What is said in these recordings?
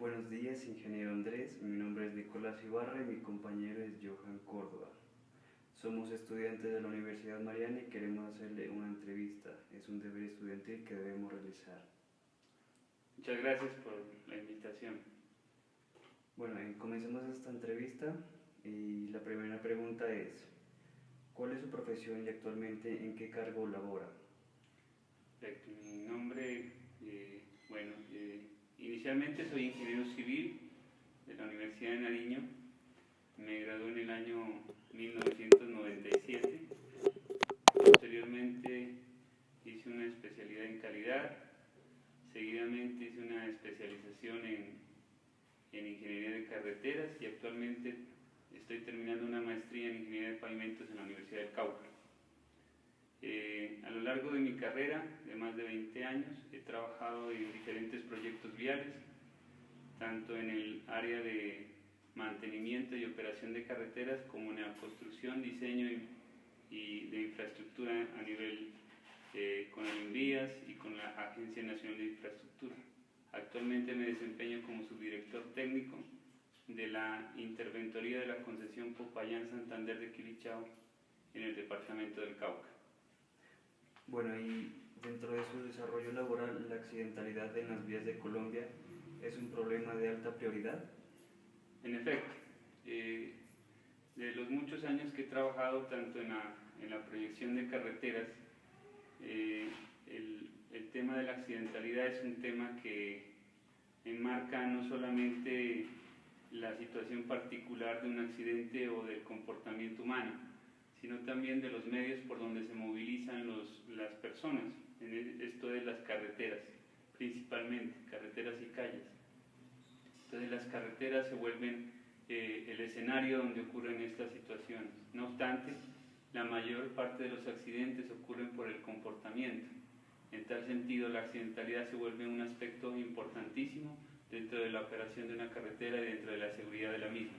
Buenos días, ingeniero Andrés. Mi nombre es Nicolás Ibarra y mi compañero es Johan Córdoba. Somos estudiantes de la Universidad Mariana y queremos hacerle una entrevista. Es un deber estudiantil que debemos realizar. Muchas gracias por la invitación. Bueno, comencemos esta entrevista y la primera pregunta es: ¿cuál es su profesión y actualmente en qué cargo labora? Perfecto. Mi nombre, inicialmente soy ingeniero civil de la Universidad de Nariño. Me gradué en el año 1997. Posteriormente hice una especialidad en calidad. Seguidamente hice una especialización en ingeniería de carreteras y actualmente estoy terminando una maestría en ingeniería de pavimentos en la Universidad del Cauca. A lo largo de mi carrera de más de 20 años he trabajado en diferentes proyectos viales, tanto en el área de mantenimiento y operación de carreteras como en la construcción, diseño y de infraestructura a nivel con el INVIAS y con la Agencia Nacional de Infraestructura. Actualmente me desempeño como subdirector técnico de la Interventoría de la Concesión Popayán-Santander de Quilichao en el departamento del Cauca. Bueno, y dentro de su desarrollo laboral, ¿la accidentalidad en las vías de Colombia es un problema de alta prioridad? En efecto, de los muchos años que he trabajado tanto en la proyección de carreteras, el tema de la accidentalidad es un tema que enmarca no solamente la situación particular de un accidente o del comportamiento humano, sino también de los medios por donde se movilizan las personas, esto es las carreteras, principalmente carreteras y calles. Entonces las carreteras se vuelven el escenario donde ocurren estas situaciones. No obstante, la mayor parte de los accidentes ocurren por el comportamiento. En tal sentido, la accidentalidad se vuelve un aspecto importantísimo dentro de la operación de una carretera y dentro de la seguridad de la misma.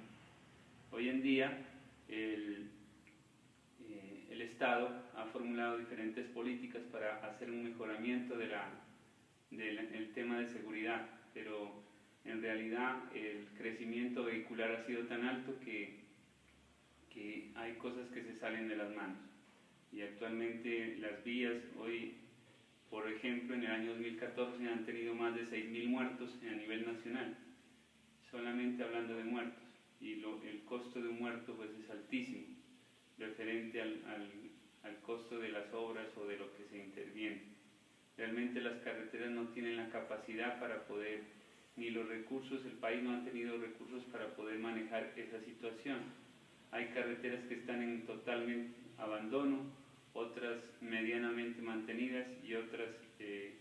Hoy en día, el Estado ha formulado diferentes políticas para hacer un mejoramiento del tema de seguridad, pero en realidad el crecimiento vehicular ha sido tan alto que hay cosas que se salen de las manos. Y actualmente las vías, hoy, por ejemplo, en el año 2014 han tenido más de 6.000 muertos a nivel nacional, solamente hablando de muertos, y el costo de un muerto pues es altísimo, referente al costo de las obras o de lo que se interviene. Realmente las carreteras no tienen la capacidad para poder, ni los recursos, el país no ha tenido recursos para poder manejar esa situación. Hay carreteras que están en totalmente abandono, otras medianamente mantenidas y otras que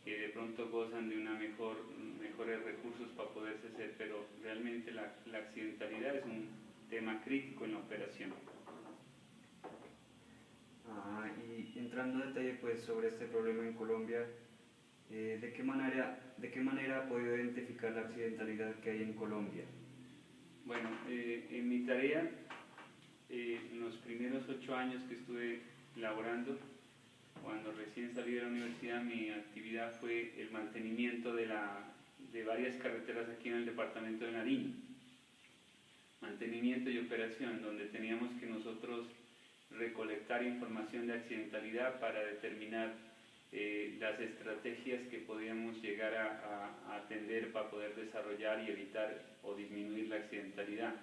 de pronto gozan de mejores recursos para poderse hacer, pero realmente la accidentalidad es un tema crítico en la operación. Y entrando en detalle pues, sobre este problema en Colombia, ¿de qué manera ha podido identificar la accidentalidad que hay en Colombia? Bueno, en mi tarea, en los primeros 8 años que estuve laborando, cuando recién salí de la universidad, mi actividad fue el mantenimiento de varias carreteras aquí en el departamento de Nariño. Mantenimiento y operación, donde teníamos que nosotros recolectar información de accidentalidad para determinar las estrategias que podíamos llegar a atender para poder desarrollar y evitar o disminuir la accidentalidad.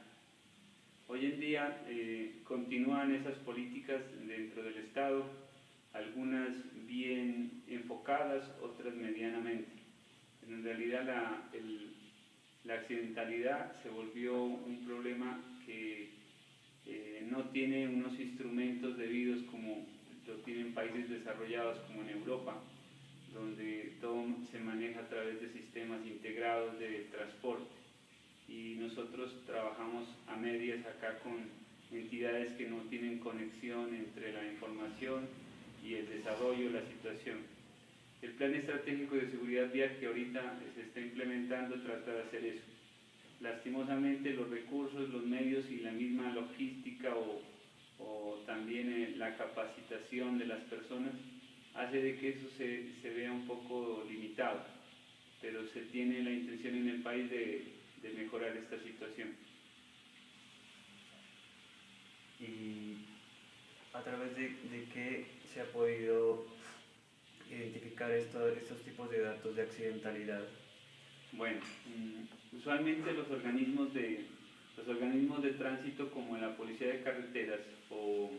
Hoy en día continúan esas políticas dentro del Estado, algunas bien enfocadas, otras medianamente. Pero en realidad la accidentalidad se volvió un problema que no tiene unos instrumentos debidos como lo tienen países desarrollados como en Europa, donde todo se maneja a través de sistemas integrados de transporte. Y nosotros trabajamos a medias acá con entidades que no tienen conexión entre la información y el desarrollo de la situación. El Plan Estratégico de Seguridad Vial que ahorita se está implementando trata de hacer eso. Lastimosamente los recursos, los medios y la misma logística o también la capacitación de las personas hace de que eso se vea un poco limitado. pero se tiene la intención en el país de mejorar esta situación. ¿Y a través de qué se ha podido identificar estos tipos de datos de accidentalidad? Bueno, usualmente los organismos de tránsito como la Policía de Carreteras o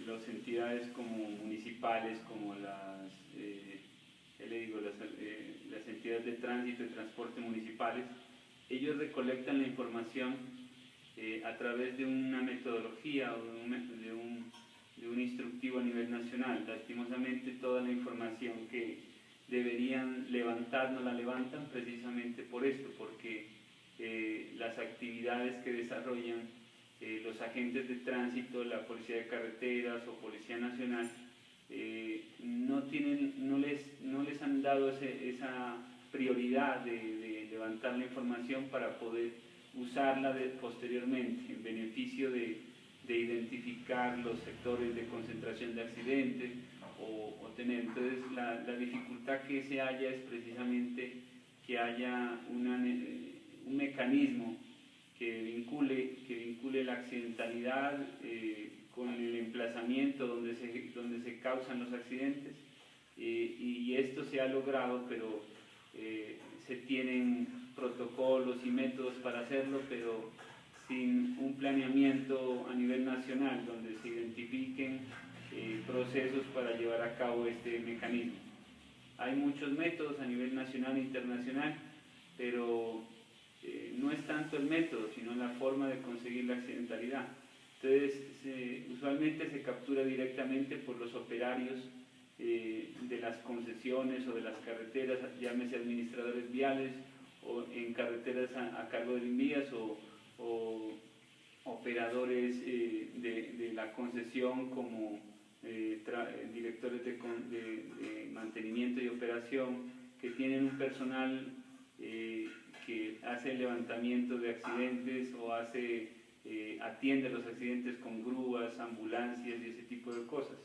las entidades como municipales, como las entidades de tránsito y transporte municipales, ellos recolectan la información a través de una metodología o de un instructivo a nivel nacional. Lastimosamente toda la información que deberían levantar no la levantan precisamente por esto, porque las actividades que desarrollan los agentes de tránsito, la Policía de Carreteras o Policía Nacional, no les han dado esa prioridad de levantar la información para poder usarla posteriormente en beneficio de identificar los sectores de concentración de accidentes o tener. Entonces la dificultad que se haya es precisamente que haya un mecanismo que vincule la accidentalidad con el emplazamiento donde se causan los accidentes, y esto se ha logrado, pero se tienen protocolos y métodos para hacerlo, pero sin un planeamiento a nivel nacional donde se identifiquen procesos para llevar a cabo este mecanismo. Hay muchos métodos a nivel nacional e internacional, pero no es tanto el método, sino la forma de conseguir la accidentalidad. Entonces, usualmente se captura directamente por los operarios de las concesiones o de las carreteras, llámese administradores viales o en carreteras a cargo del INVIAS o operadores de la concesión como directores de mantenimiento y operación, que tienen un personal que hace el levantamiento de accidentes o atiende los accidentes con grúas, ambulancias y ese tipo de cosas.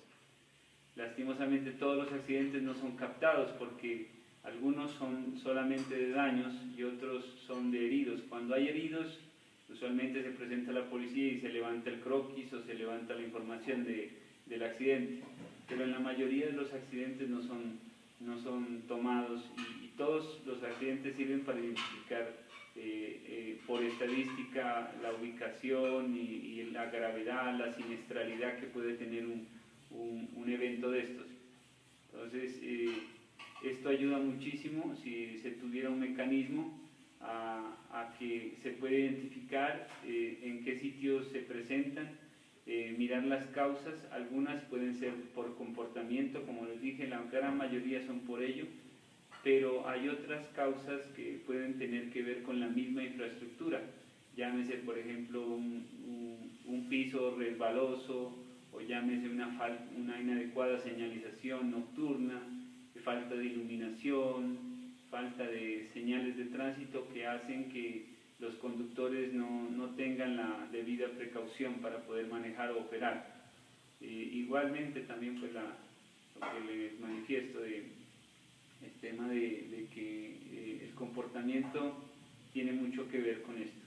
Lastimosamente todos los accidentes no son captados porque algunos son solamente de daños y otros son de heridos. Cuando hay heridos, usualmente se presenta a la policía y se levanta el croquis o se levanta la información del accidente, pero en la mayoría de los accidentes no son tomados, y todos los accidentes sirven para identificar por estadística la ubicación y la gravedad, la siniestralidad que puede tener un evento de estos. Entonces, esto ayuda muchísimo si se tuviera un mecanismo a que se pueda identificar en qué sitios se presentan, mirar las causas. Algunas pueden ser por comportamiento, como les dije, la gran mayoría son por ello, pero hay otras causas que pueden tener que ver con la misma infraestructura, llámese por ejemplo un piso resbaloso, o llámese una inadecuada señalización nocturna, falta de iluminación, falta de señales de tránsito que hacen que los conductores no tengan la debida precaución para poder manejar o operar. Igualmente también pues lo que les manifiesto el tema de que el comportamiento tiene mucho que ver con esto.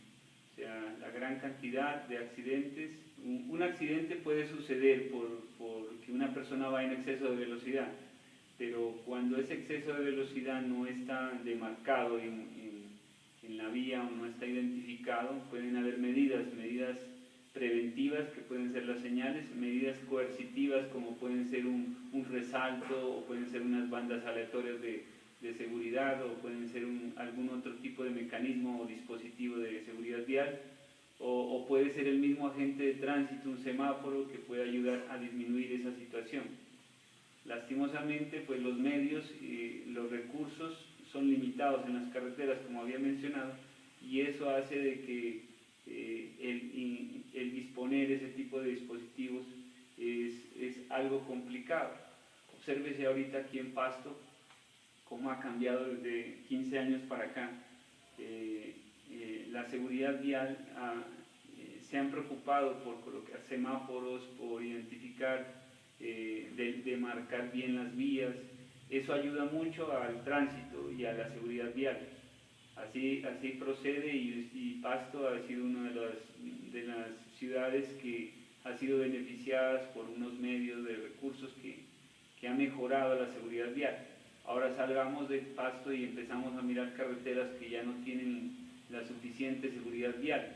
O sea, la gran cantidad de accidentes. Un accidente puede suceder porque una persona va en exceso de velocidad, pero cuando ese exceso de velocidad no está demarcado en la vía o no está identificado, pueden haber medidas preventivas que pueden ser las señales, medidas coercitivas como pueden ser un resalto o pueden ser unas bandas aleatorias de seguridad o pueden ser algún otro tipo de mecanismo o dispositivo de seguridad vial, o puede ser el mismo agente de tránsito, un semáforo que puede ayudar a disminuir esa situación. Lastimosamente, pues los medios y los recursos son limitados en las carreteras, como había mencionado, y eso hace de que el disponer ese tipo de dispositivos es algo complicado. Obsérvese ahorita aquí en Pasto cómo ha cambiado desde 15 años para acá. La seguridad vial se han preocupado por colocar semáforos, por identificar, de marcar bien las vías, Eso ayuda mucho al tránsito y a la seguridad vial. Así procede y Pasto ha sido una de las ciudades que ha sido beneficiadas por unos medios de recursos que han mejorado la seguridad vial. Ahora salgamos de Pasto y empezamos a mirar carreteras que ya no tienen la suficiente seguridad vial.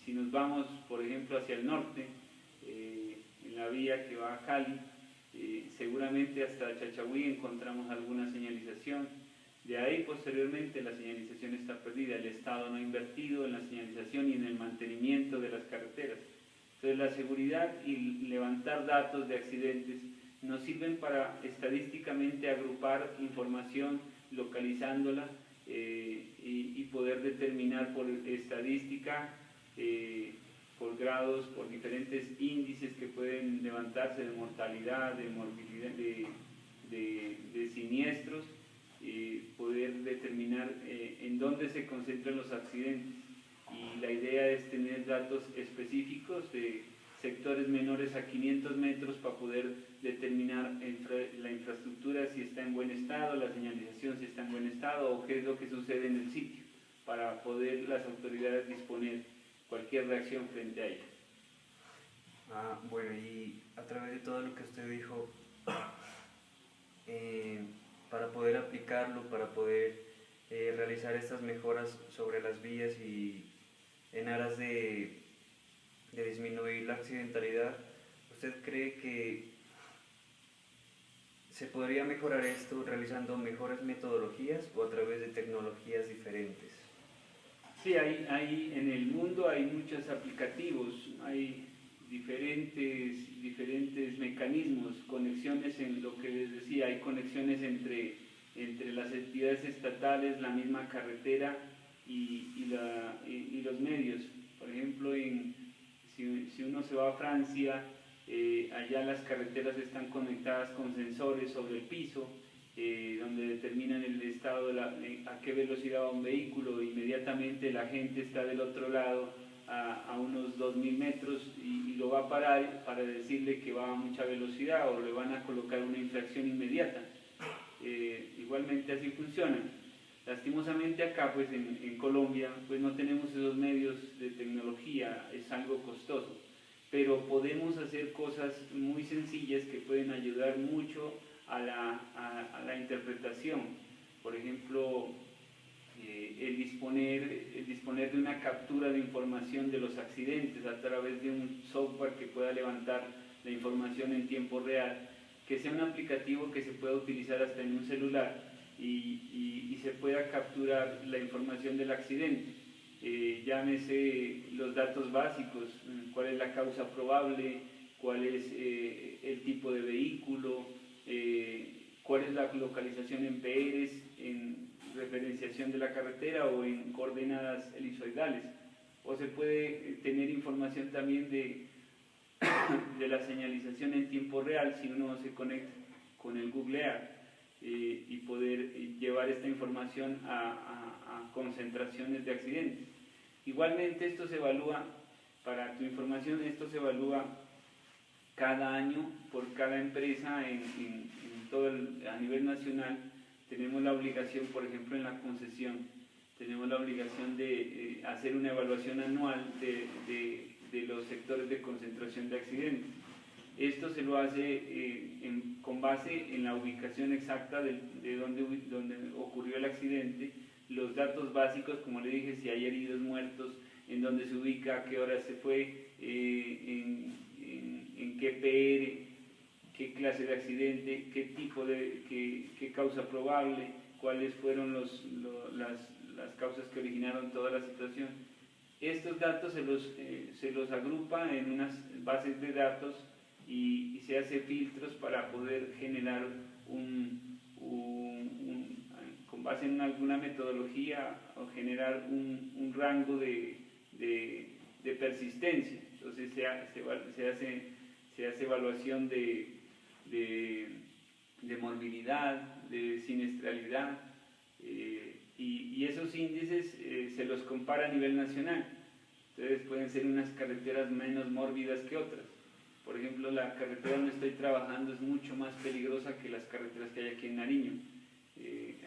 Si nos vamos, por ejemplo, hacia el norte, en la vía que va a Cali, seguramente hasta Chachagüí encontramos alguna señalización. De ahí, posteriormente, la señalización está perdida. El Estado no ha invertido en la señalización y en el mantenimiento de las carreteras. Entonces, la seguridad y levantar datos de accidentes nos sirven para estadísticamente agrupar información, localizándola y poder determinar por estadística, por grados, por diferentes índices que pueden levantarse de mortalidad, de morbilidad, de siniestros, poder determinar en dónde se concentran los accidentes. Y la idea es tener datos específicos de sectores menores a 500 metros para poder determinar la infraestructura si está en buen estado, la señalización si está en buen estado o qué es lo que sucede en el sitio, para poder las autoridades disponer cualquier reacción frente a ello. Bueno, y a través de todo lo que usted dijo, para poder aplicarlo, para poder realizar estas mejoras sobre las vías y en aras de disminuir la accidentalidad, ¿usted cree que se podría mejorar esto realizando mejores metodologías o a través de tecnologías diferentes? Sí, en el mundo hay muchos aplicativos, hay diferentes mecanismos, conexiones en lo que les decía, hay conexiones entre las entidades estatales, la misma carretera y los medios. Por ejemplo, si uno se va a Francia, allá las carreteras están conectadas con sensores sobre el piso, donde determinan el estado, a qué velocidad va un vehículo. Inmediatamente la gente está del otro lado a unos 2000 metros y lo va a parar para decirle que va a mucha velocidad o le van a colocar una infracción inmediata. Igualmente así funciona. Lastimosamente acá pues en Colombia pues no tenemos esos medios de tecnología, es algo costoso, pero podemos hacer cosas muy sencillas que pueden ayudar mucho a la interpretación. Por ejemplo, el disponer de una captura de información de los accidentes a través de un software que pueda levantar la información en tiempo real, que sea un aplicativo que se pueda utilizar hasta en un celular y se pueda capturar la información del accidente. Llámese los datos básicos, cuál es la causa probable, cuál es el tipo de vehículo, cuál es la localización en PRs, en referenciación de la carretera o en coordenadas elipsoidales. O se puede tener información también de la señalización en tiempo real si uno se conecta con el Google Earth y poder llevar esta información a concentraciones de accidentes. Igualmente esto se evalúa, para tu información, esto se evalúa cada año por cada empresa a nivel nacional. Tenemos la obligación, por ejemplo, en la concesión, tenemos la obligación de hacer una evaluación anual de los sectores de concentración de accidentes. Esto se lo hace con base en la ubicación exacta de donde ocurrió el accidente, los datos básicos, como le dije, si hay heridos, muertos, en dónde se ubica, a qué hora se fue, en qué PR, qué clase de accidente, qué tipo qué causa probable, cuáles fueron las causas que originaron toda la situación. Estos datos se los agrupa en unas bases de datos y se hace filtros para poder generar con base en alguna metodología o generar un rango de persistencia. Entonces se hace evaluación de morbilidad, de siniestralidad, y esos índices se los compara a nivel nacional. Entonces pueden ser unas carreteras menos mórbidas que otras. Por ejemplo, ejemplo, la carretera donde estoy trabajando es mucho más peligrosa que las carreteras que hay aquí en Nariño.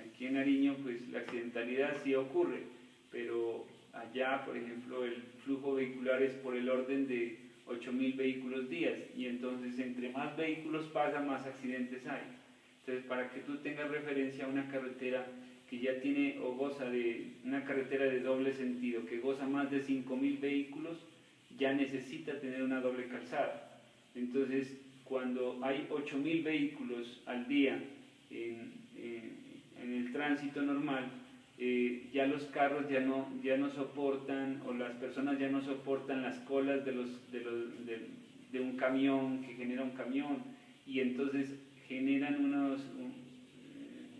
Aquí en Nariño, pues la accidentalidad sí ocurre, pero allá, por ejemplo, el flujo vehicular es por el orden de 8.000 vehículos días, y entonces entre más vehículos pasan, más accidentes hay. Entonces, para que tú tengas referencia a una carretera que ya tiene o goza de una carretera de doble sentido, que goza más de 5.000 vehículos, ya necesita tener una doble calzada. Entonces, cuando hay 8.000 vehículos al día en el tránsito normal, ya los carros ya no soportan, o las personas ya no soportan las colas de un camión que genera un camión, y entonces generan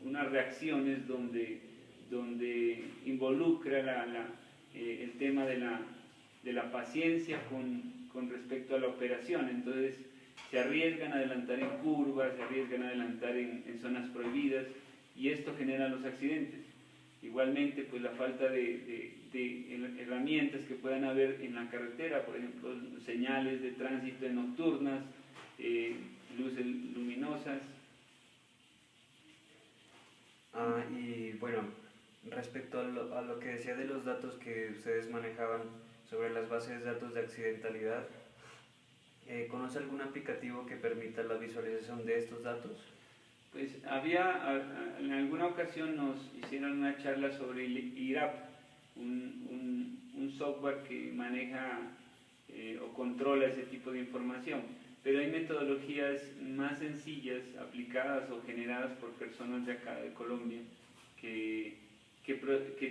unas reacciones donde involucra el tema de la paciencia con respecto a la operación. Entonces se arriesgan a adelantar en curvas, se arriesgan a adelantar en zonas prohibidas, y esto genera los accidentes. Igualmente, pues la falta de herramientas que puedan haber en la carretera, por ejemplo, señales de tránsito nocturnas, luces luminosas. Y bueno, respecto a lo que decía de los datos que ustedes manejaban sobre las bases de datos de accidentalidad, ¿conoce algún aplicativo que permita la visualización de estos datos? Pues en alguna ocasión nos hicieron una charla sobre el IRAP, un software que maneja o controla ese tipo de información, pero hay metodologías más sencillas aplicadas o generadas por personas de acá de Colombia que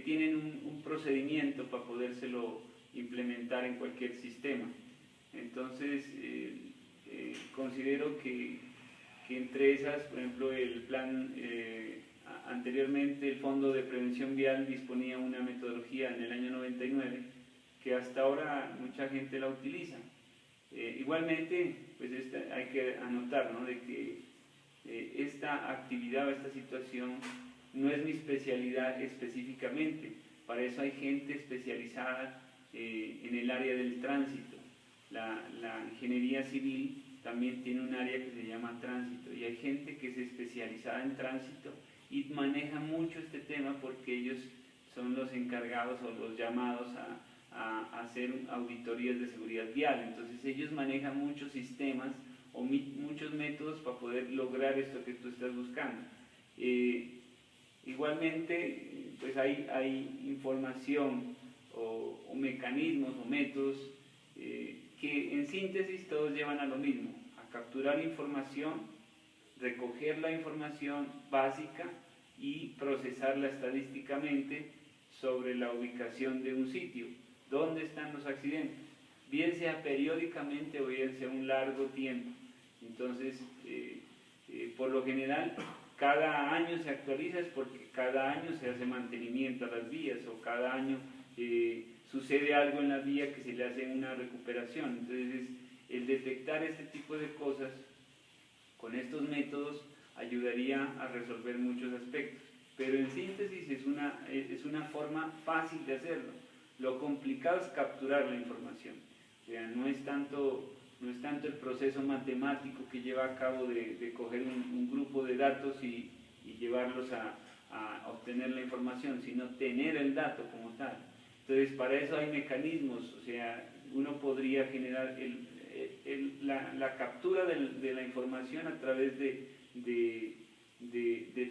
tienen un procedimiento para podérselo implementar en cualquier sistema. Entonces considero que entre esas, por ejemplo, el plan, anteriormente el Fondo de Prevención Vial disponía una metodología en el año 99 que hasta ahora mucha gente la utiliza. Igualmente, pues hay que anotar, ¿no?, de que esta actividad o esta situación no es mi especialidad específicamente. Para eso hay gente especializada en el área del tránsito. La ingeniería civil también tiene un área que se llama tránsito, y hay gente que es especializada en tránsito y maneja mucho este tema porque ellos son los encargados o los llamados a hacer auditorías de seguridad vial. Entonces ellos manejan muchos sistemas o muchos métodos para poder lograr esto que tú estás buscando. Igualmente, pues hay información o mecanismos o métodos que en síntesis todos llevan a lo mismo, a capturar información, recoger la información básica y procesarla estadísticamente sobre la ubicación de un sitio, dónde están los accidentes, bien sea periódicamente o bien sea un largo tiempo. Entonces, por lo general, cada año se actualiza, es porque cada año se hace mantenimiento a las vías, o cada año sucede algo en la vía que se le hace una recuperación. Entonces, el detectar este tipo de cosas con estos métodos ayudaría a resolver muchos aspectos, pero en síntesis es una forma fácil de hacerlo. Lo complicado es capturar la información. O sea, no es tanto el proceso matemático que lleva a cabo de coger un grupo de datos y llevarlos a obtener la información, sino tener el dato como tal. Entonces, para eso hay mecanismos. O sea, uno podría generar la captura de la información a través de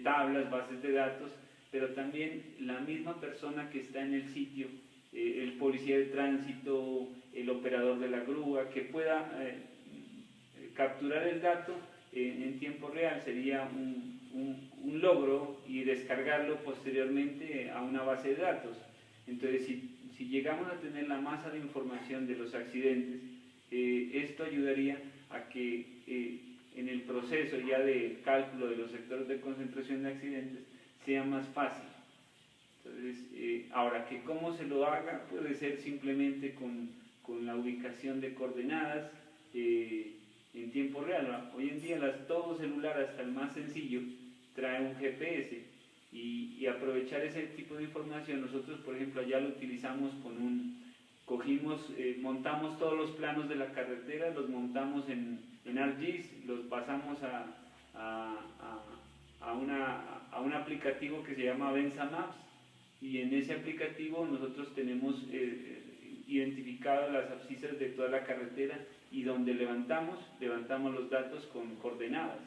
tablas, bases de datos, pero también la misma persona que está en el sitio, el policía de tránsito, el operador de la grúa, que pueda capturar el dato en tiempo real, sería un logro, y descargarlo posteriormente a una base de datos. Entonces, si llegamos a tener la masa de información de los accidentes, esto ayudaría a que en el proceso ya de cálculo de los sectores de concentración de accidentes sea más fácil. Entonces, ahora, que cómo se lo haga, puede ser simplemente con la ubicación de coordenadas en tiempo real. Hoy en día todo celular, hasta el más sencillo, trae un GPS, y aprovechar ese tipo de información. Nosotros, por ejemplo, allá lo utilizamos con montamos todos los planos de la carretera, los montamos en ArcGIS, los pasamos a un aplicativo que se llama Avenza Maps, y en ese aplicativo nosotros tenemos identificadas las abscisas de toda la carretera, y donde levantamos los datos con coordenadas.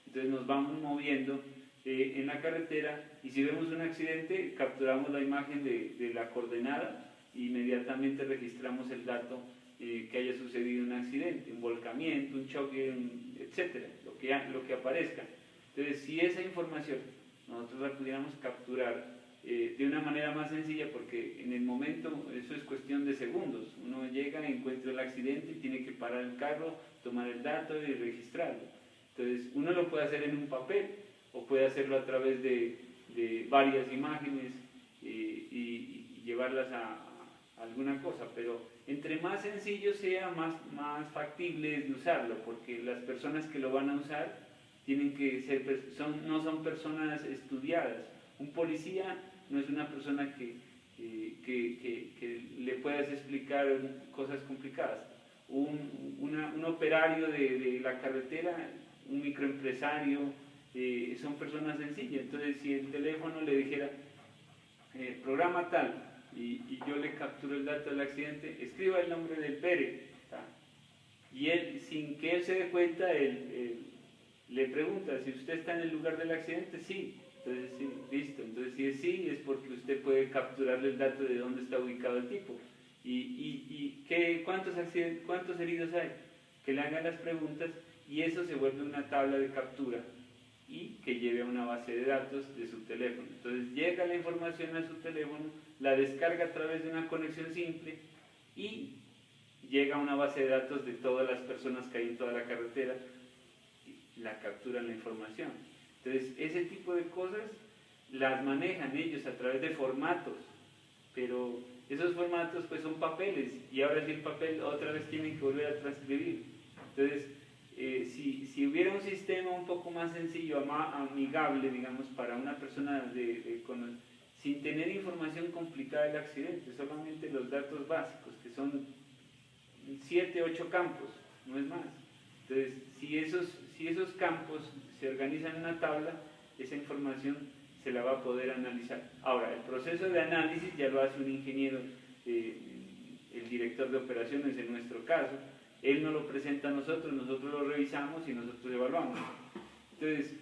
Entonces nos vamos moviendo en la carretera, y si vemos un accidente capturamos la imagen de la coordenada e inmediatamente registramos el dato que haya sucedido un accidente, un volcamiento, un choque, etcétera, lo que aparezca. Entonces, si esa información nosotros la pudiéramos capturar de una manera más sencilla, porque en el momento eso es cuestión de segundos, uno llega, encuentra el accidente y tiene que parar el carro, tomar el dato y registrarlo. Entonces, uno lo puede hacer en un papel o puede hacerlo a través de varias imágenes y llevarlas a alguna cosa, pero entre más sencillo sea, más factible es de usarlo, porque las personas que lo van a usar tienen que ser, no son personas estudiadas. Un policía no es una persona que le puedas explicar cosas complicadas. Un operario de la carretera, un microempresario, son personas sencillas. Entonces, si el teléfono le dijera programa tal, y yo le capturo el dato del accidente, escriba el nombre del Pérez, y él, sin que él se dé cuenta, le pregunta si usted está en el lugar del accidente. Sí. Entonces, sí, listo. Entonces, si es sí, es porque usted puede capturarle el dato de dónde está ubicado el tipo. ¿Cuántos heridos hay? Que le hagan las preguntas, y eso se vuelve una tabla de captura y que lleve a una base de datos de su teléfono. Entonces, llega la información a su teléfono, la descarga a través de una conexión simple y llega a una base de datos de todas las personas que hay en toda la carretera, y la capturan la información. Entonces, ese tipo de cosas las manejan ellos a través de formatos, pero esos formatos pues son papeles, y ahora sí el papel otra vez tienen que volver a transcribir. Entonces, si hubiera un sistema un poco más sencillo, más amigable, digamos, para una persona sin tener información complicada del accidente, solamente los datos básicos, que son 7, 8 campos, no es más. Entonces, si esos campos se organizan en una tabla, esa información se la va a poder analizar. Ahora, el proceso de análisis ya lo hace un ingeniero, el director de operaciones en nuestro caso. Él nos lo presenta a nosotros lo revisamos y nosotros evaluamos. Entonces,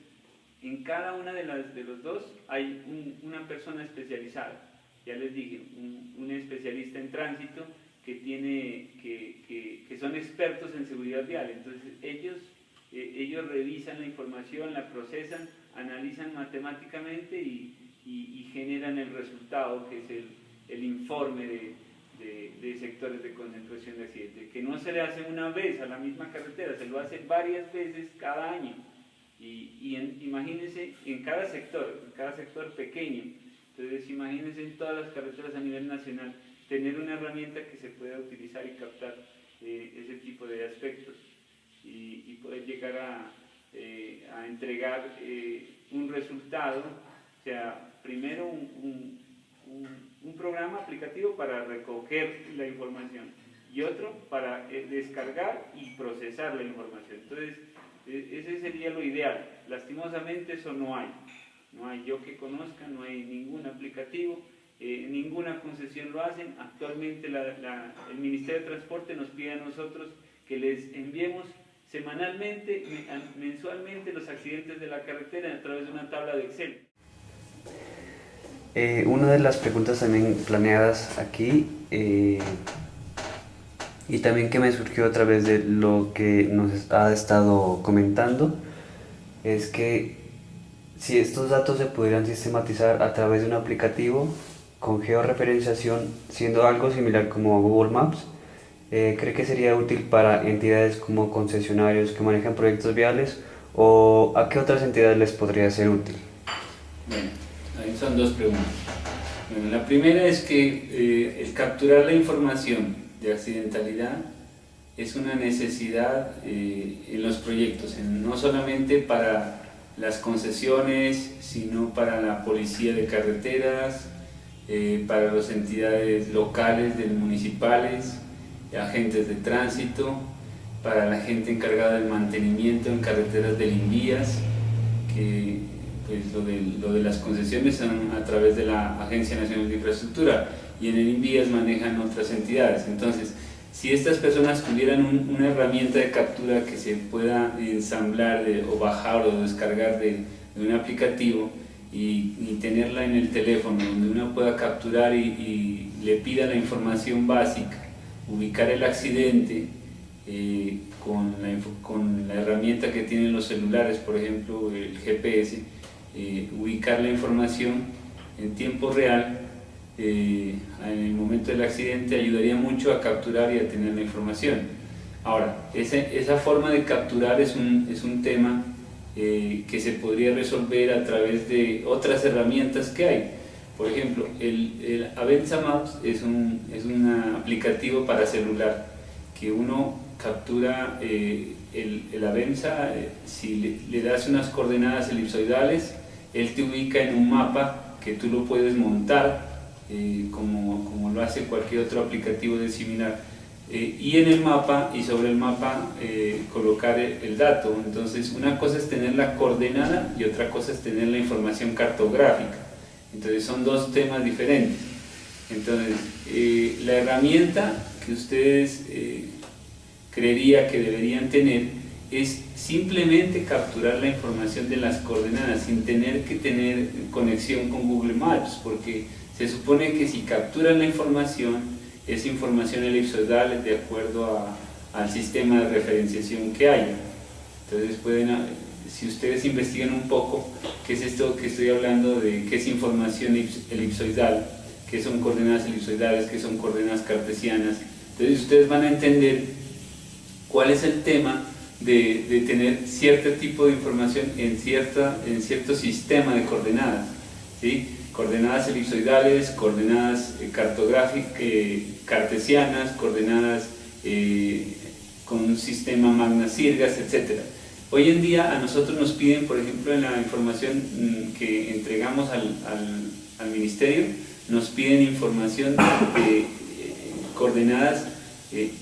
en cada una de los dos hay una persona especializada. Ya les dije, un especialista en tránsito que son expertos en seguridad vial. Entonces, ellos revisan la información, la procesan, analizan matemáticamente y generan el resultado, que es el informe de sectores de concentración de accidentes, que no se le hace una vez a la misma carretera, se lo hace varias veces cada año. Imagínense en cada sector pequeño. Entonces, imagínense en todas las carreteras a nivel nacional, tener una herramienta que se pueda utilizar y captar ese tipo de aspectos y poder llegar a entregar un resultado, o sea, primero un programa aplicativo para recoger la información y otro para descargar y procesar la información. Entonces, ese sería lo ideal. Lastimosamente eso no hay. No hay, yo que conozca, no hay ningún aplicativo, ninguna concesión lo hacen. Actualmente el Ministerio de Transporte nos pide a nosotros que les enviemos semanalmente, mensualmente, los accidentes de la carretera a través de una tabla de Excel. Una de las preguntas también planeadas aquí, y también que me surgió a través de lo que nos ha estado comentando, es que si estos datos se pudieran sistematizar a través de un aplicativo con georreferenciación, siendo algo similar como Google Maps, ¿cree que sería útil para entidades como concesionarios que manejan proyectos viales, o a qué otras entidades les podría ser útil? Bueno, ahí son dos preguntas. Bueno, la primera es que el capturar la información de accidentalidad es una necesidad en los proyectos, no solamente para las concesiones, sino para la policía de carreteras, para las entidades locales, municipales, agentes de tránsito, para la gente encargada del mantenimiento en carreteras del INVIAS, que pues, lo de las concesiones son a través de la Agencia Nacional de Infraestructura, y en el INVIAS manejan otras entidades. Entonces, si estas personas tuvieran una herramienta de captura que se pueda ensamblar o bajar o descargar de un aplicativo y tenerla en el teléfono, donde uno pueda capturar y le pida la información básica, ubicar el accidente con la herramienta que tienen los celulares, por ejemplo el GPS, ubicar la información en tiempo real en el momento del accidente, ayudaría mucho a capturar y a tener la información. Ahora, esa forma de capturar es un tema que se podría resolver a través de otras herramientas que hay. Por ejemplo, el Avenza Maps es un aplicativo para celular que uno captura el Avenza. Si le das unas coordenadas elipsoidales, él te ubica en un mapa que tú lo puedes montar como lo hace cualquier otro aplicativo de similar, y en el mapa y sobre el mapa colocar el dato. Entonces una cosa es tener la coordenada y otra cosa es tener la información cartográfica. Entonces son dos temas diferentes. Entonces la herramienta que ustedes creería que deberían tener es simplemente capturar la información de las coordenadas sin tener que tener conexión con Google Maps, porque se supone que si capturan la información, es información elipsoidal de acuerdo al sistema de referenciación que haya. Entonces si ustedes investigan un poco qué es esto que estoy hablando de qué es información elipsoidal, qué son coordenadas elipsoidales, qué son coordenadas cartesianas, entonces ustedes van a entender cuál es el tema de tener cierto tipo de información en cierto sistema de coordenadas, ¿sí? Coordenadas elipsoidales, coordenadas cartesianas, coordenadas con un sistema Magna-Sirgas, etc. Hoy en día a nosotros nos piden, por ejemplo, en la información que entregamos al ministerio, nos piden información de coordenadas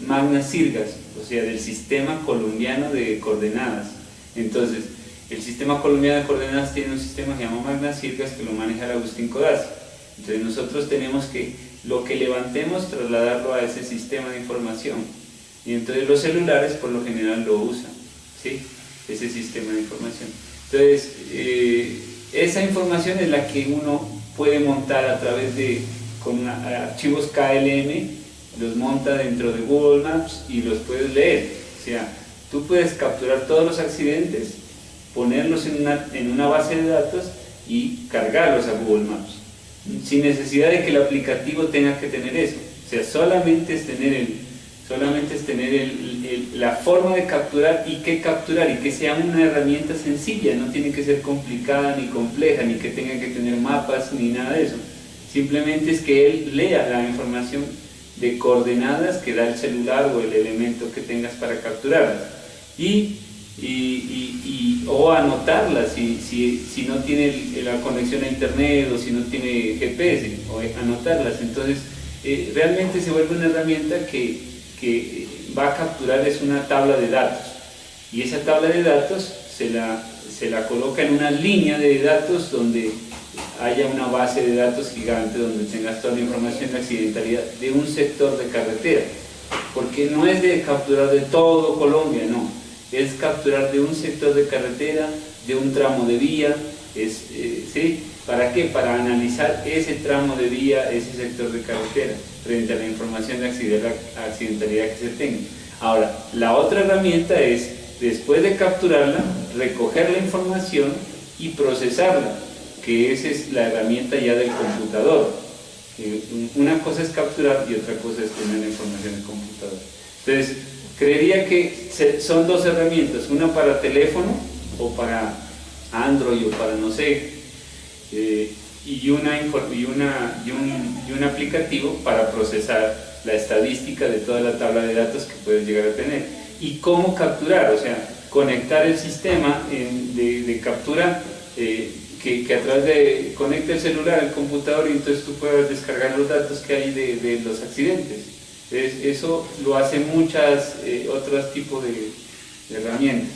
Magna-Sirgas, o sea, del sistema colombiano de coordenadas. Entonces, el sistema colombiano de coordenadas tiene un sistema que se llama Magna-Sirgas, que lo maneja el Agustín Codazzi. Entonces nosotros tenemos que lo que levantemos trasladarlo a ese sistema de información, y entonces los celulares por lo general lo usan, ¿sí? Ese sistema de información. Entonces esa información es la que uno puede montar a través con archivos KLM, los monta dentro de Google Maps y los puedes leer. O sea, tú puedes capturar todos los accidentes, ponerlos en una base de datos y cargarlos a Google Maps, sin necesidad de que el aplicativo tenga que tener eso. O sea, solamente es tener la forma de capturar y que sea una herramienta sencilla, no tiene que ser complicada ni compleja, ni que tenga que tener mapas ni nada de eso. Simplemente es que él lea la información de coordenadas que da el celular o el elemento que tengas para capturarlas, o anotarlas si no tiene la conexión a internet o si no tiene GPS, o anotarlas. Entonces realmente se vuelve una herramienta que va a capturar es una tabla de datos, y esa tabla de datos se la coloca en una línea de datos donde haya una base de datos gigante donde tengas toda la información de accidentalidad de un sector de carretera, porque no es de capturar de todo Colombia, no, es capturar de un sector de carretera, de un tramo de vía, ¿sí? ¿Para qué? Para analizar ese tramo de vía, ese sector de carretera, frente a la información de accidentalidad que se tenga. Ahora, la otra herramienta es, después de capturarla, recoger la información y procesarla, que esa es la herramienta ya del computador. Una cosa es capturar y otra cosa es tener la información del computador. Entonces, creería que son dos herramientas, una para teléfono o para Android o para no sé, y un aplicativo para procesar la estadística de toda la tabla de datos que puedes llegar a tener. Y cómo capturar, o sea, conectar el sistema de captura que a través de conecta el celular al computador y entonces tú puedas descargar los datos que hay de los accidentes. Eso lo hacen muchas otros tipos de herramientas.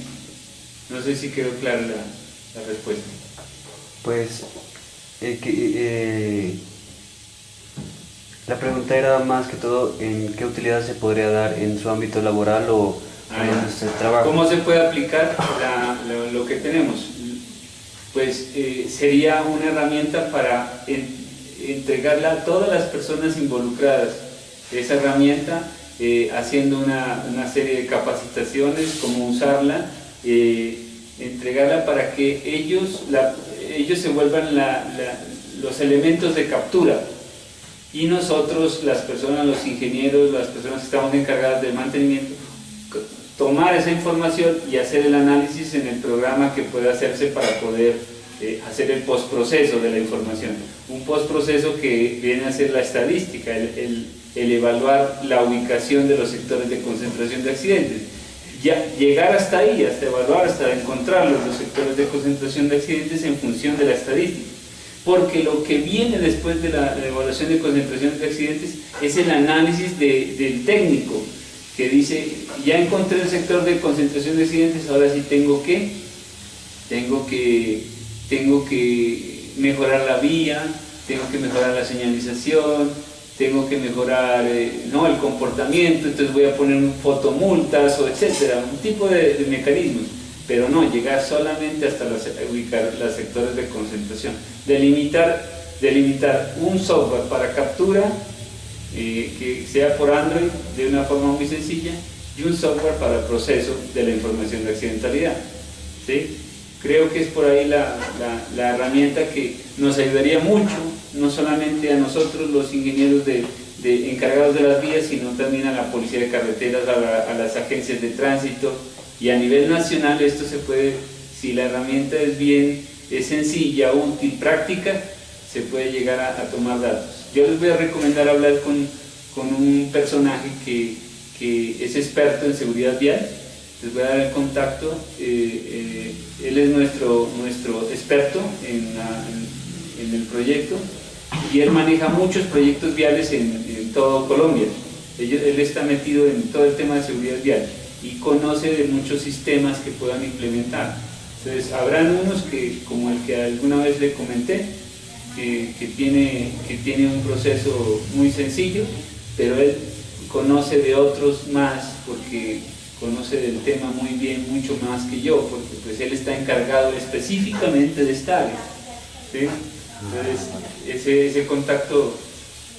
No sé si quedó clara la respuesta. Pues la pregunta era más que todo en qué utilidad se podría dar en su ámbito laboral o en donde usted trabaja. ¿Cómo se puede aplicar lo que tenemos? Pues sería una herramienta para entregarla a todas las personas involucradas. Esa herramienta, haciendo una serie de capacitaciones, cómo usarla, entregarla para que ellos se vuelvan los elementos de captura. Y nosotros, las personas, los ingenieros, las personas que estamos encargadas del mantenimiento, tomar esa información y hacer el análisis en el programa que pueda hacerse para poder hacer el postproceso de la información. Un postproceso que viene a ser la estadística, el evaluar la ubicación de los sectores de concentración de accidentes. Ya, llegar hasta ahí, hasta evaluar, hasta encontrar los sectores de concentración de accidentes en función de la estadística. Porque lo que viene después de la evaluación de concentración de accidentes es el análisis del técnico, que dice, ya encontré el sector de concentración de accidentes, ahora sí tengo que mejorar la vía, tengo que mejorar la señalización, tengo que mejorar el comportamiento, entonces voy a poner fotomultas o etcétera, un tipo de mecanismos, pero no llegar solamente hasta ubicar los sectores de concentración, delimitar un software para captura que sea por Android de una forma muy sencilla y un software para proceso de la información de accidentalidad, ¿sí? Creo que es por ahí la herramienta que nos ayudaría mucho, no solamente a nosotros los ingenieros encargados de las vías, sino también a la policía de carreteras, a las agencias de tránsito, y a nivel nacional esto se puede, si la herramienta es sencilla, útil, práctica, se puede llegar a tomar datos. Yo les voy a recomendar hablar con un personaje que es experto en seguridad vial. Les voy a dar el contacto. Él es nuestro experto en el proyecto y él maneja muchos proyectos viales en todo Colombia. Él está metido en todo el tema de seguridad vial y conoce de muchos sistemas que puedan implementar. Entonces, habrán unos como el que alguna vez le comenté, que tiene un proceso muy sencillo, pero él conoce de otros más porque conoce del tema muy bien, mucho más que yo, porque pues él está encargado específicamente de esta área, ¿sí? Entonces ese contacto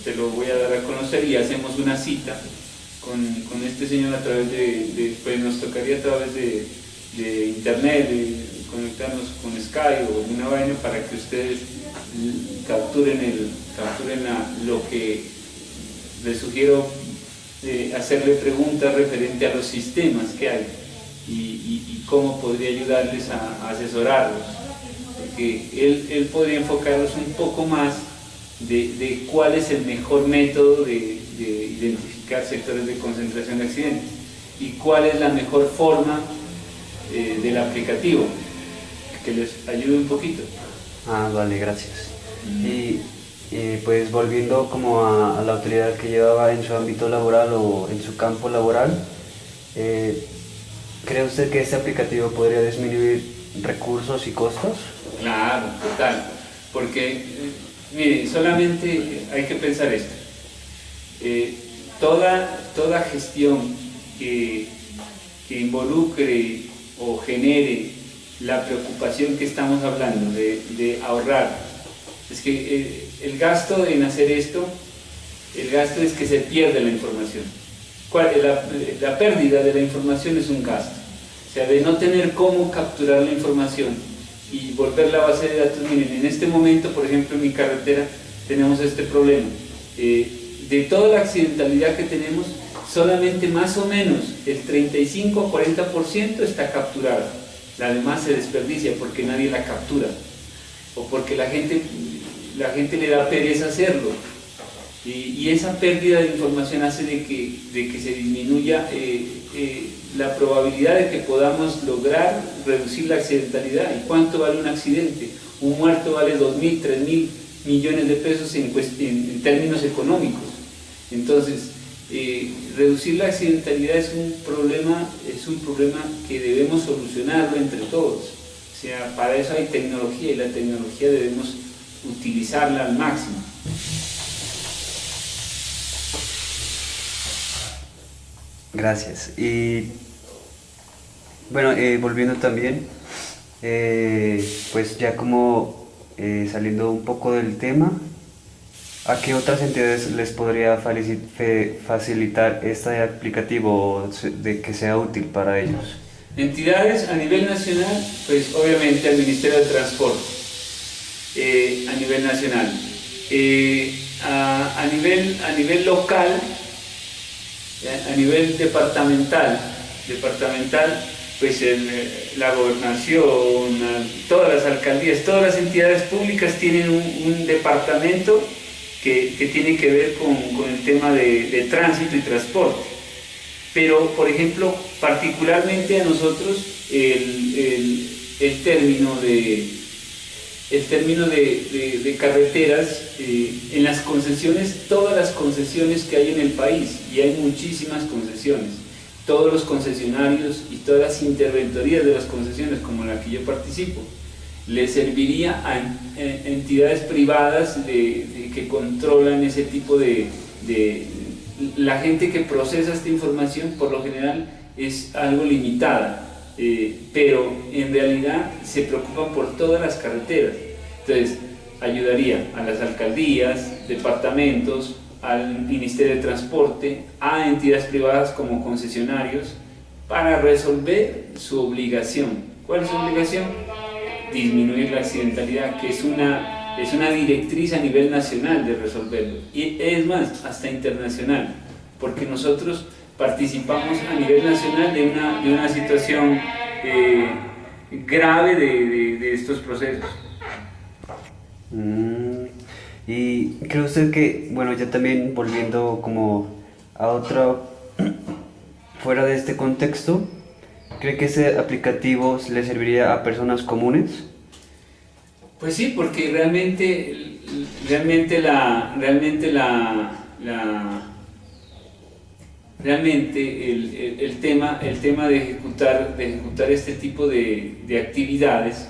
te lo voy a dar a conocer y hacemos una cita con este señor a través pues nos tocaría a través de internet, de conectarnos con Skype o alguna vaina para que ustedes capturen lo que les sugiero, hacerle preguntas referente a los sistemas que hay y cómo podría ayudarles a asesorarlos, porque él podría enfocarlos un poco más de cuál es el mejor método de identificar sectores de concentración de accidentes y cuál es la mejor forma del aplicativo, que les ayude un poquito. Vale, gracias. Y pues volviendo como a la utilidad que llevaba en su ámbito laboral o en su campo laboral, ¿cree usted que este aplicativo podría disminuir recursos y costos? Claro, total, porque mire, solamente hay que pensar esto, toda gestión que involucre o genere la preocupación que estamos hablando de ahorrar, es que el gasto en hacer esto, el gasto es que se pierde la información. La pérdida de la información es un gasto, o sea, de no tener cómo capturar la información y volver la base de datos. Miren, en este momento, por ejemplo, en mi carretera tenemos este problema. De toda la accidentalidad que tenemos, solamente más o menos el 35 o 40% está capturada. La demás se desperdicia porque nadie la captura o porque la gente le da pereza hacerlo. Y esa pérdida de información hace de que se disminuya la probabilidad de que podamos lograr reducir la accidentalidad. ¿Y cuánto vale un accidente? Un muerto vale 2.000, 3.000 millones de pesos en términos económicos. Entonces, reducir la accidentalidad es un problema que debemos solucionarlo entre todos. O sea, para eso hay tecnología y la tecnología debemos utilizarla al máximo. Gracias. Y bueno, volviendo también, pues ya como saliendo un poco del tema, ¿a qué otras entidades les podría facilitar este aplicativo de que sea útil para ellos? Entidades a nivel nacional, pues obviamente al Ministerio de Transporte, a nivel nacional. A nivel local, a nivel departamental, pues la gobernación, todas las alcaldías, todas las entidades públicas tienen un departamento que tiene que ver con el tema de tránsito y transporte. Pero, por ejemplo, particularmente a nosotros el término de carreteras, en las concesiones, todas las concesiones que hay en el país, y hay muchísimas concesiones, todos los concesionarios y todas las interventorías de las concesiones, como la que yo participo, le serviría a entidades privadas que controlan ese tipo la gente que procesa esta información por lo general es algo limitada, pero en realidad se preocupan por todas las carreteras. Entonces ayudaría a las alcaldías, departamentos, al Ministerio de Transporte, a entidades privadas como concesionarios para resolver su obligación. ¿Cuál es su obligación? Disminuir la accidentalidad, que es una directriz a nivel nacional de resolverlo, y es más, hasta internacional, porque nosotros participamos a nivel nacional de una situación grave de estos procesos. ¿Y cree usted que, bueno, ya también volviendo como a otro, fuera de este contexto, cree que ese aplicativo le serviría a personas comunes? Pues sí, porque realmente el tema de ejecutar este tipo de actividades,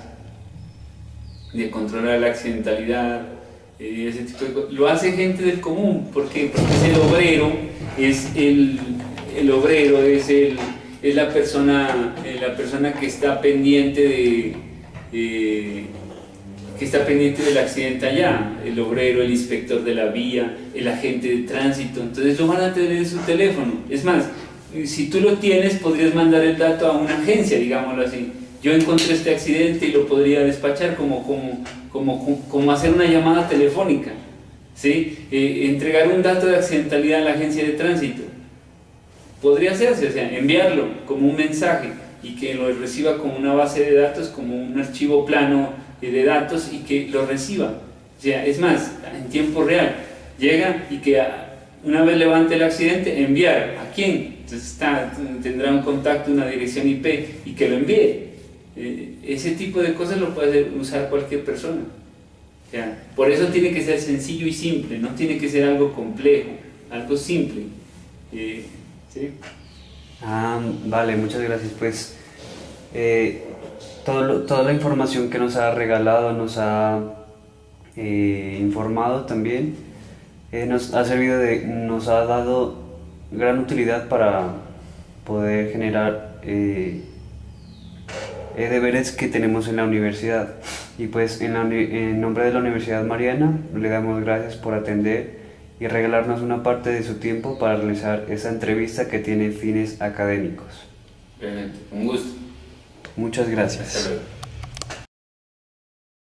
de controlar la accidentalidad, ese tipo de cosas, lo hace gente del común. ¿Por qué? Porque es el obrero, es la persona que está pendiente del accidente allá, el obrero, el inspector de la vía, el agente de tránsito. Entonces lo van a tener en su teléfono. Es más, si tú lo tienes, podrías mandar el dato a una agencia, digámoslo así. Yo encontré este accidente y lo podría despachar como hacer una llamada telefónica, ¿sí? Entregar un dato de accidentalidad a la agencia de tránsito. Podría hacerse, o sea, enviarlo como un mensaje y que lo reciba como una base de datos, como un archivo plano de datos, y que lo reciba. O sea, es más, en tiempo real. Llega y que una vez levante el accidente, enviar. ¿A quién? Entonces tendrá un contacto, una dirección IP, y que lo envíe. Ese tipo de cosas lo puede usar cualquier persona. O sea, por eso tiene que ser sencillo y simple, no tiene que ser algo complejo, algo simple. ¿Sí? Vale, muchas gracias. Pues toda la información que nos ha regalado, nos ha informado también, nos ha dado gran utilidad para poder generar deberes que tenemos en la universidad. Y pues en nombre de la Universidad Mariana le damos gracias por atender y regalarnos una parte de su tiempo para realizar esa entrevista que tiene fines académicos. Un gusto. Muchas gracias. Hasta luego.